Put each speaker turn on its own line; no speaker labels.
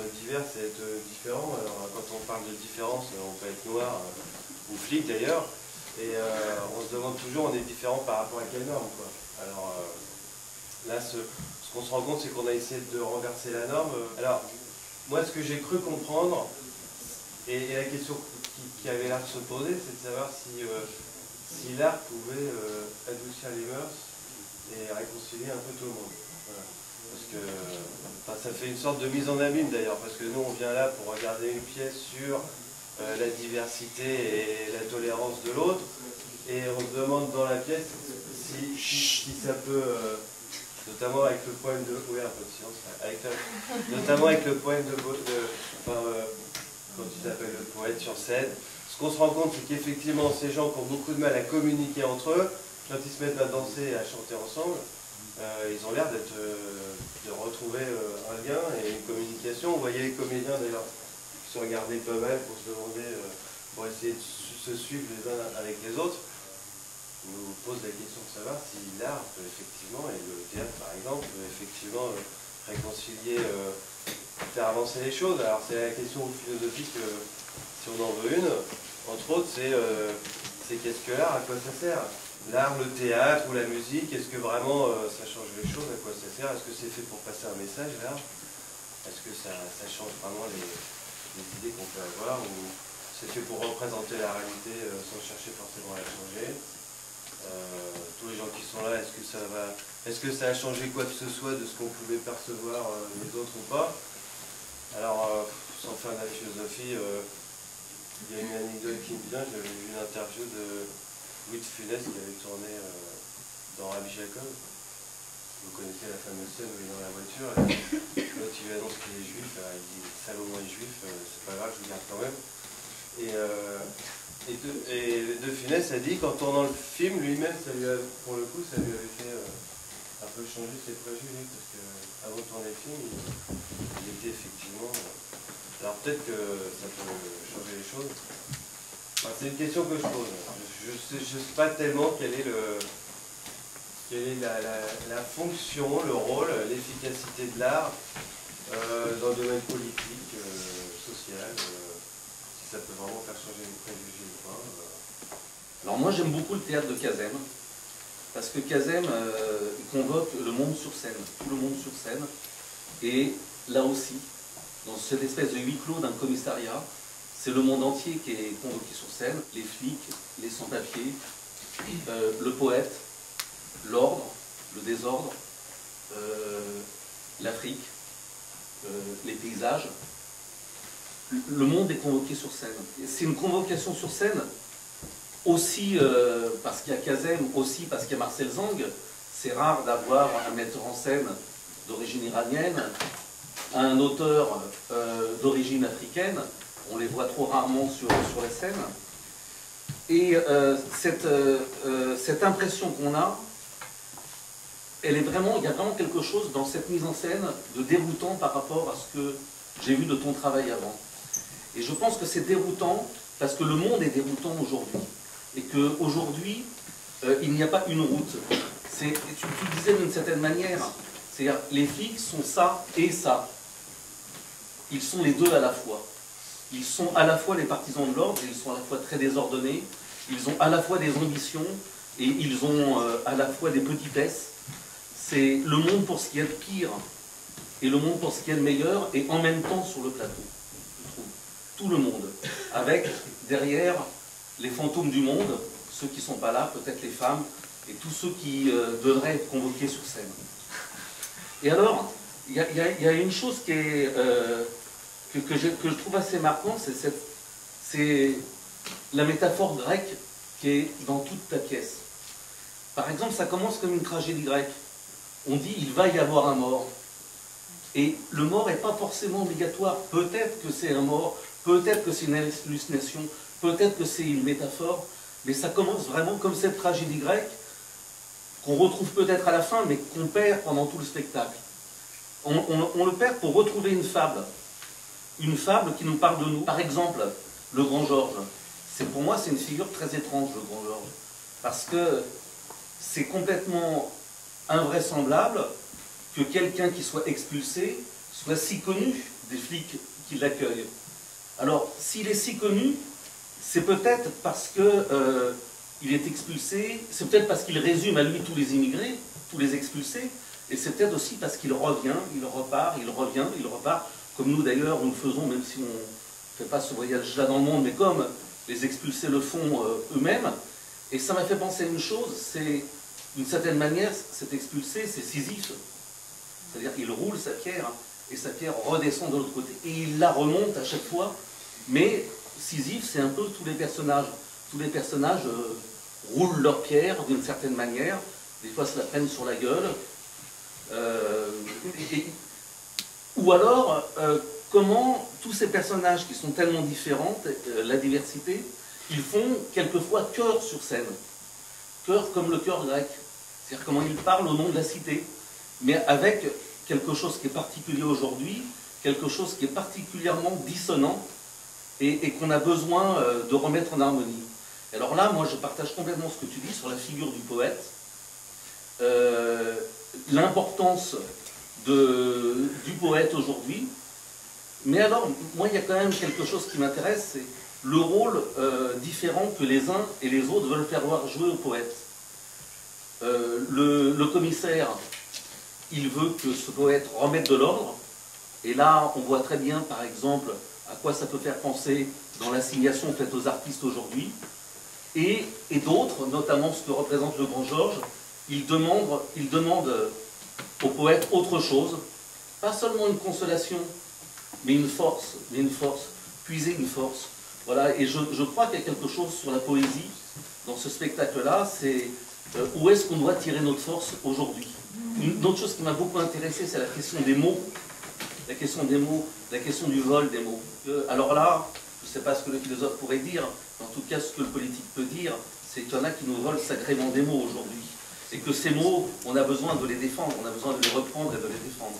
être divers, c'est être différent. Alors, quand on parle de différence, on peut être noir ou flic d'ailleurs. Et on se demande toujours, on est différent par rapport à quelle norme, quoi. Alors là, ce qu'on se rend compte, c'est qu'on a essayé de renverser la norme. Alors, moi, ce que j'ai cru comprendre, et la question qui avait l'air de se poser, c'est de savoir si l'art pouvait adoucir les mœurs et réconcilier un peu tout le monde. Voilà. Parce que ça fait une sorte de mise en abîme d'ailleurs, parce que nous, on vient là pour regarder une pièce sur la diversité et la tolérance de l'autre, et on se demande dans la pièce si ça peut, notamment avec le poème de... Oui, un peu de silence. Notamment avec le poème quand il s'appelle le poète sur scène. Ce qu'on se rend compte, c'est qu'effectivement, ces gens qui ont beaucoup de mal à communiquer entre eux, quand ils se mettent à danser et à chanter ensemble, ils ont l'air de retrouver un lien et une communication. Vous voyez les comédiens d'ailleurs se regarder pas mal pour se demander, pour essayer de se suivre les uns avec les autres. On nous pose la question de savoir si l'art peut effectivement, et le théâtre par exemple, peut effectivement réconcilier, faire avancer les choses. Alors c'est la question philosophique, si on en veut une, entre autres, c'est qu'est-ce que l'art, à quoi ça sert? L'art, le théâtre ou la musique, est-ce que vraiment ça change les choses, à quoi ça sert? Est-ce que c'est fait pour passer un message, l'art? Est-ce que ça change vraiment les idées qu'on peut avoir, ou c'est fait pour représenter la réalité sans chercher forcément à la changer? Tous les gens qui sont là, est-ce que ça a changé quoi que ce soit de ce qu'on pouvait percevoir les autres ou pas? Alors, sans faire de la philosophie, il y a une anecdote qui me vient. J'avais vu une interview de Louis de Funès qui avait tourné dans Rabbi Jacob. Vous connaissez la fameuse scène où il est dans la voiture, et l'autre il lui annonce qu'il est juif, alors il dit Salomon est juif, c'est pas grave, je vous garde quand même. Et de Funès a dit qu'en tournant le film, lui-même, pour le coup, ça lui avait fait un peu changer ses préjugés, parce qu'avant de tourner le film, il était effectivement... Alors peut-être que ça peut changer les choses. Enfin, c'est une question que je pose. Je ne sais pas tellement quelle est la fonction, le rôle, l'efficacité de l'art dans le domaine politique, social, si ça peut vraiment faire changer les préjugés ou pas.
Alors moi j'aime beaucoup le théâtre de Cazem, parce que Cazem convoque le monde sur scène, tout le monde sur scène, et là aussi, dans cette espèce de huis clos d'un commissariat, c'est le monde entier qui est convoqué sur scène, les flics, les sans-papiers, le poète, l'ordre, le désordre, l'Afrique, les paysages. Le monde est convoqué sur scène. C'est une convocation sur scène aussi parce qu'il y a Cazem, aussi parce qu'il y a Marcel Zang. C'est rare d'avoir un metteur en scène d'origine iranienne, un auteur d'origine africaine. On les voit trop rarement sur la scène. Et cette impression qu'on a, il y a vraiment quelque chose dans cette mise en scène de déroutant par rapport à ce que j'ai vu de ton travail avant. Et je pense que c'est déroutant parce que le monde est déroutant aujourd'hui. Et qu'aujourd'hui, il n'y a pas une route. Tu disais d'une certaine manière, c'est-à-dire les flics sont ça et ça. Ils sont les deux à la fois. Ils sont à la fois les partisans de l'ordre, ils sont à la fois très désordonnés, ils ont à la fois des ambitions et ils ont à la fois des petitesses. C'est le monde pour ce qui est de pire et le monde pour ce qui est de meilleur, et en même temps sur le plateau, je trouve. Tout le monde, avec derrière les fantômes du monde, ceux qui ne sont pas là, peut-être les femmes, et tous ceux qui devraient être convoqués sur scène. Et alors, il y a une chose qui est, que je trouve assez marquante, c'est la métaphore grecque qui est dans toute ta pièce. Par exemple, ça commence comme une tragédie grecque. On dit il va y avoir un mort. Et le mort n'est pas forcément obligatoire. Peut-être que c'est un mort, peut-être que c'est une hallucination, peut-être que c'est une métaphore, mais ça commence vraiment comme cette tragédie grecque qu'on retrouve peut-être à la fin, mais qu'on perd pendant tout le spectacle. On le perd pour retrouver une fable qui nous parle de nous. Par exemple, le Grand Georges. Pour moi, c'est une figure très étrange, le Grand Georges, parce que c'est complètement invraisemblable que quelqu'un qui soit expulsé soit si connu des flics qui l'accueillent. Alors, s'il est si connu, c'est peut-être parce que il est expulsé, c'est peut-être parce qu'il résume à lui tous les immigrés, tous les expulsés, et c'est peut-être aussi parce qu'il revient, il repart, il revient, il repart, comme nous d'ailleurs, nous le faisons, même si on ne fait pas ce voyage-là dans le monde, mais comme les expulsés le font eux-mêmes. Et ça m'a fait penser à une chose, c'est, d'une certaine manière, cet expulsé, c'est Sisyphe. C'est-à-dire qu'il roule sa pierre, et sa pierre redescend de l'autre côté. Et il la remonte à chaque fois, mais Sisyphe, c'est un peu tous les personnages. Tous les personnages roulent leur pierre d'une certaine manière, des fois se la prennent sur la gueule. Ou alors, comment tous ces personnages qui sont tellement différents, la diversité, ils font quelquefois chœur sur scène. Chœur comme le chœur grec. C'est-à-dire comment ils parlent au nom de la cité, mais avec quelque chose qui est particulier aujourd'hui, quelque chose qui est particulièrement dissonant et qu'on a besoin de remettre en harmonie. Alors là, moi, je partage complètement ce que tu dis sur la figure du poète, l'importance du poète aujourd'hui. Mais alors, moi, il y a quand même quelque chose qui m'intéresse, c'est le rôle différent que les uns et les autres veulent faire jouer au poète. Le commissaire, il veut que ce poète remette de l'ordre, et là, on voit très bien, par exemple, à quoi ça peut faire penser dans l'assignation faite aux artistes aujourd'hui. Et d'autres, notamment ce que représente le Grand Georges, il demande au poète autre chose, pas seulement une consolation, mais une force, puiser une force. Voilà, et je crois qu'il y a quelque chose sur la poésie dans ce spectacle-là, c'est où est-ce qu'on doit tirer notre force aujourd'hui. Une autre chose qui m'a beaucoup intéressé, c'est la question des mots, la question du vol des mots. Alors là, je ne sais pas ce que le philosophe pourrait dire, en tout cas, ce que le politique peut dire, c'est qu'il y en a qui nous volent sacrément des mots aujourd'hui. Et que ces mots, on a besoin de les défendre, on a besoin de les reprendre et de les défendre.